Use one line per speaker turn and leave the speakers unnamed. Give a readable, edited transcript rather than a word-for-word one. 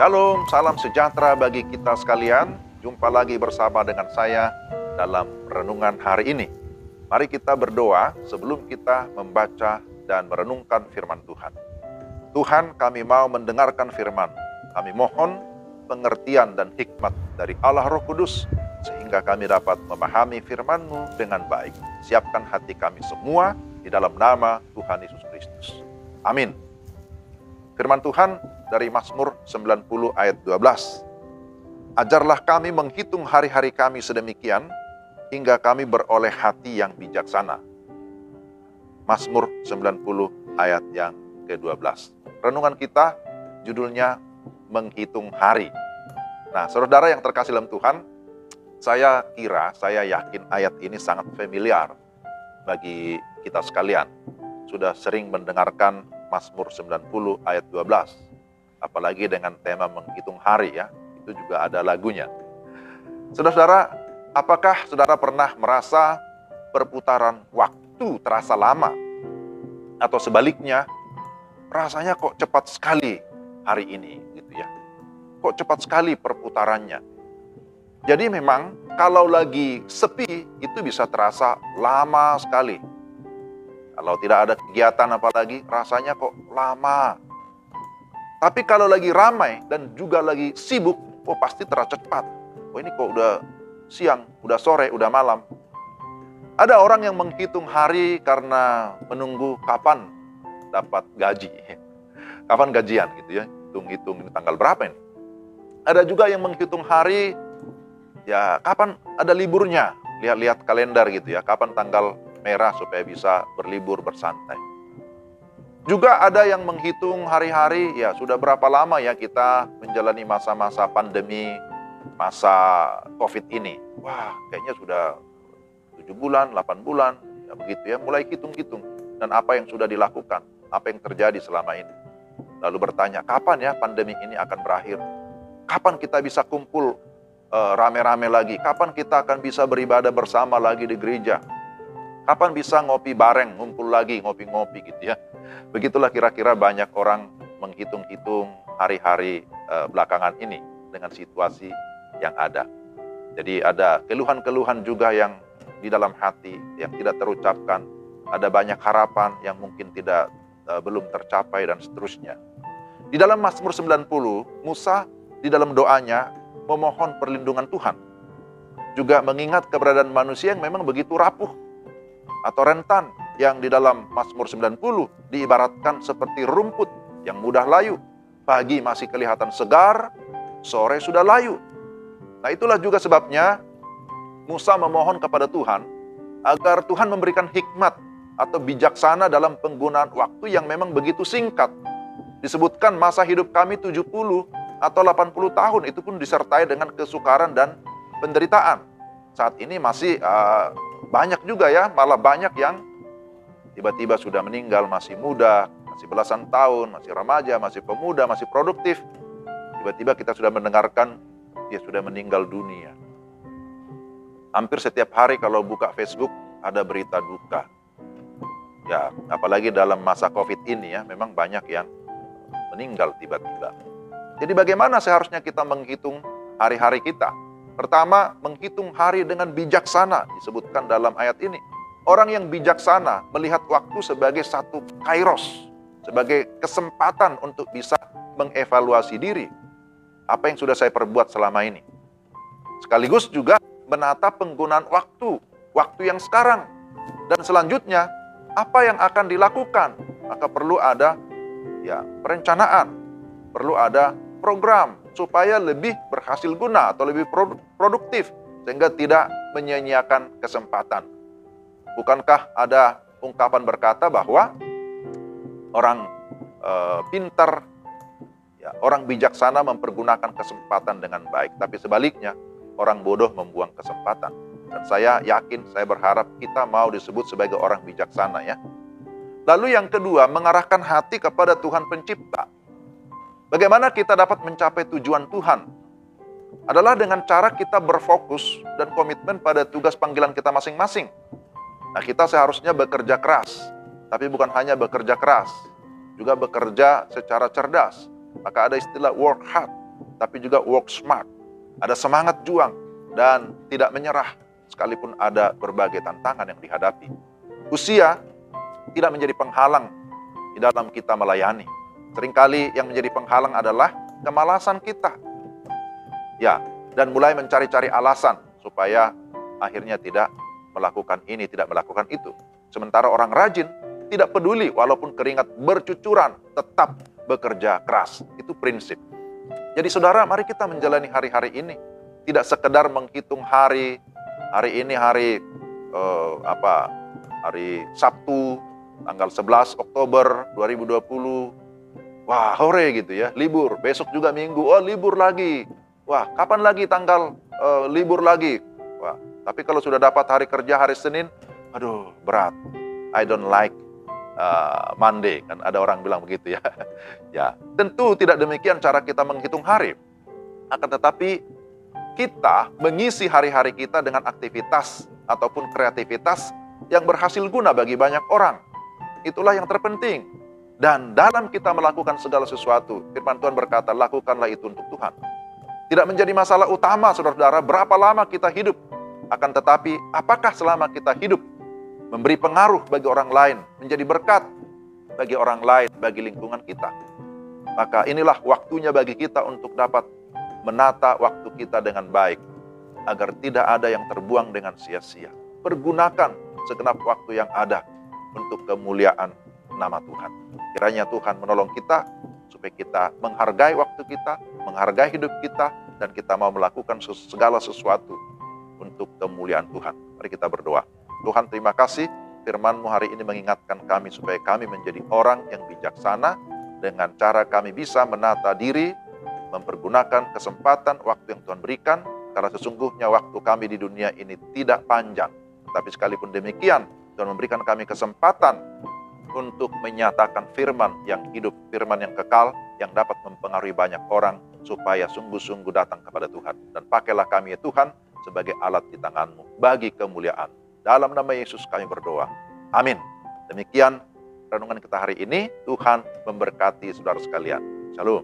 Shalom, salam sejahtera bagi kita sekalian. Jumpa lagi bersama dengan saya dalam renungan hari ini. Mari kita berdoa sebelum kita membaca dan merenungkan firman Tuhan. Tuhan, kami mau mendengarkan firman. Kami mohon pengertian dan hikmat dari Allah Roh Kudus, sehingga kami dapat memahami firman-Mu dengan baik. Siapkan hati kami semua di dalam nama Tuhan Yesus Kristus. Amin. Firman Tuhan dari Mazmur 90 ayat 12. Ajarlah kami menghitung hari-hari kami sedemikian, hingga kami beroleh hati yang bijaksana. Mazmur 90 ayat yang ke-12. Renungan kita judulnya menghitung hari. Nah, saudara yang terkasih dalam Tuhan, saya yakin ayat ini sangat familiar bagi kita sekalian. Sudah sering mendengarkan Mazmur 90 ayat 12. Apalagi dengan tema menghitung hari ya, itu juga ada lagunya. Saudara, apakah saudara pernah merasa perputaran waktu terasa lama? Atau sebaliknya, rasanya kok cepat sekali hari ini gitu ya. Kok cepat sekali perputarannya. Jadi memang kalau lagi sepi itu bisa terasa lama sekali. Kalau tidak ada kegiatan apalagi rasanya kok lama. Tapi kalau lagi ramai dan juga lagi sibuk, pasti terasa cepat. Ini kok udah siang, udah sore, udah malam. Ada orang yang menghitung hari karena menunggu kapan dapat gaji. Kapan gajian gitu ya, hitung-hitung ini tanggal berapa ini. Ada juga yang menghitung hari, ya kapan ada liburnya. Lihat-lihat kalender gitu ya, kapan tanggal merah supaya bisa berlibur bersantai. Juga ada yang menghitung hari-hari, ya sudah berapa lama ya kita menjalani masa-masa pandemi, masa COVID ini. Wah, kayaknya sudah 7 bulan, 8 bulan, ya begitu ya, mulai hitung-hitung. Dan apa yang sudah dilakukan, apa yang terjadi selama ini. Lalu bertanya, kapan ya pandemi ini akan berakhir? Kapan kita bisa kumpul rame-rame lagi? Kapan kita akan bisa beribadah bersama lagi di gereja? Kapan bisa ngopi bareng, ngumpul lagi, ngopi-ngopi gitu ya. Begitulah kira-kira banyak orang menghitung-hitung hari-hari belakangan ini dengan situasi yang ada. Jadi ada keluhan-keluhan juga yang di dalam hati yang tidak terucapkan. Ada banyak harapan yang mungkin belum tercapai dan seterusnya. Di dalam Mazmur 90, Musa di dalam doanya memohon perlindungan Tuhan. Juga mengingat keberadaan manusia yang memang begitu rapuh atau rentan, yang di dalam Mazmur 90 diibaratkan seperti rumput yang mudah layu. Pagi masih kelihatan segar, sore sudah layu. Nah, itulah juga sebabnya Musa memohon kepada Tuhan agar Tuhan memberikan hikmat atau bijaksana dalam penggunaan waktu yang memang begitu singkat. Disebutkan masa hidup kami 70 atau 80 tahun, itu pun disertai dengan kesukaran dan penderitaan. Saat ini masih banyak juga ya, malah banyak yang tiba-tiba sudah meninggal, masih muda, masih belasan tahun, masih remaja, masih pemuda, masih produktif. Tiba-tiba kita sudah mendengarkan dia sudah meninggal dunia. Hampir setiap hari kalau buka Facebook ada berita duka. Ya, apalagi dalam masa COVID ini ya, memang banyak yang meninggal tiba-tiba. Jadi bagaimana seharusnya kita menghitung hari-hari kita? Pertama, menghitung hari dengan bijaksana, disebutkan dalam ayat ini. Orang yang bijaksana melihat waktu sebagai satu kairos, sebagai kesempatan untuk bisa mengevaluasi diri. Apa yang sudah saya perbuat selama ini. Sekaligus juga menata penggunaan waktu yang sekarang. Dan selanjutnya, apa yang akan dilakukan? Maka perlu ada perencanaan, perlu ada program, supaya lebih berhasil guna atau lebih produktif, sehingga tidak menyia-nyiakan kesempatan. Bukankah ada ungkapan berkata bahwa orang pintar, orang bijaksana mempergunakan kesempatan dengan baik, tapi sebaliknya orang bodoh membuang kesempatan. Dan saya yakin, saya berharap kita mau disebut sebagai orang bijaksana ya. Lalu yang kedua, mengarahkan hati kepada Tuhan Pencipta. Bagaimana kita dapat mencapai tujuan Tuhan? Adalah dengan cara kita berfokus dan komitmen pada tugas panggilan kita masing-masing. Nah, kita seharusnya bekerja keras, tapi bukan hanya bekerja keras, juga bekerja secara cerdas. Maka ada istilah work hard, tapi juga work smart. Ada semangat juang dan tidak menyerah sekalipun ada berbagai tantangan yang dihadapi. Usia tidak menjadi penghalang di dalam kita melayani. Seringkali yang menjadi penghalang adalah kemalasan kita. Ya, dan mulai mencari-cari alasan supaya akhirnya tidak melakukan ini, tidak melakukan itu. Sementara orang rajin tidak peduli walaupun keringat bercucuran, tetap bekerja keras. Itu prinsip. Jadi saudara, mari kita menjalani hari-hari ini. Tidak sekedar menghitung hari ini hari hari Sabtu, tanggal 11 Oktober 2020. Wah, hore gitu ya, libur. Besok juga Minggu, oh libur lagi. Wah, kapan lagi tanggal libur lagi? Wah, tapi kalau sudah dapat hari kerja hari Senin, aduh berat. I don't like Monday, kan ada orang bilang begitu ya. Ya, tentu tidak demikian cara kita menghitung hari. Akan tetapi kita mengisi hari-hari kita dengan aktivitas ataupun kreativitas yang berhasil guna bagi banyak orang. Itulah yang terpenting. Dan dalam kita melakukan segala sesuatu, firman Tuhan berkata, lakukanlah itu untuk Tuhan. Tidak menjadi masalah utama, saudara-saudara, berapa lama kita hidup. Akan tetapi, apakah selama kita hidup memberi pengaruh bagi orang lain, menjadi berkat bagi orang lain, bagi lingkungan kita. Maka inilah waktunya bagi kita untuk dapat menata waktu kita dengan baik, agar tidak ada yang terbuang dengan sia-sia. Pergunakan segenap waktu yang ada untuk kemuliaan nama Tuhan. Kiranya Tuhan menolong kita, supaya kita menghargai waktu kita, menghargai hidup kita, dan kita mau melakukan segala sesuatu untuk kemuliaan Tuhan. Mari kita berdoa. Tuhan, terima kasih firman-Mu hari ini mengingatkan kami supaya kami menjadi orang yang bijaksana dengan cara kami bisa menata diri, mempergunakan kesempatan waktu yang Tuhan berikan, karena sesungguhnya waktu kami di dunia ini tidak panjang. Tapi sekalipun demikian, Tuhan memberikan kami kesempatan untuk menyatakan firman yang hidup, firman yang kekal, yang dapat mempengaruhi banyak orang, supaya sungguh-sungguh datang kepada Tuhan. Dan pakailah kami ya Tuhan, sebagai alat di tangan-Mu, bagi kemuliaan. Dalam nama Yesus kami berdoa. Amin. Demikian renungan kita hari ini. Tuhan memberkati saudara sekalian. Shalom.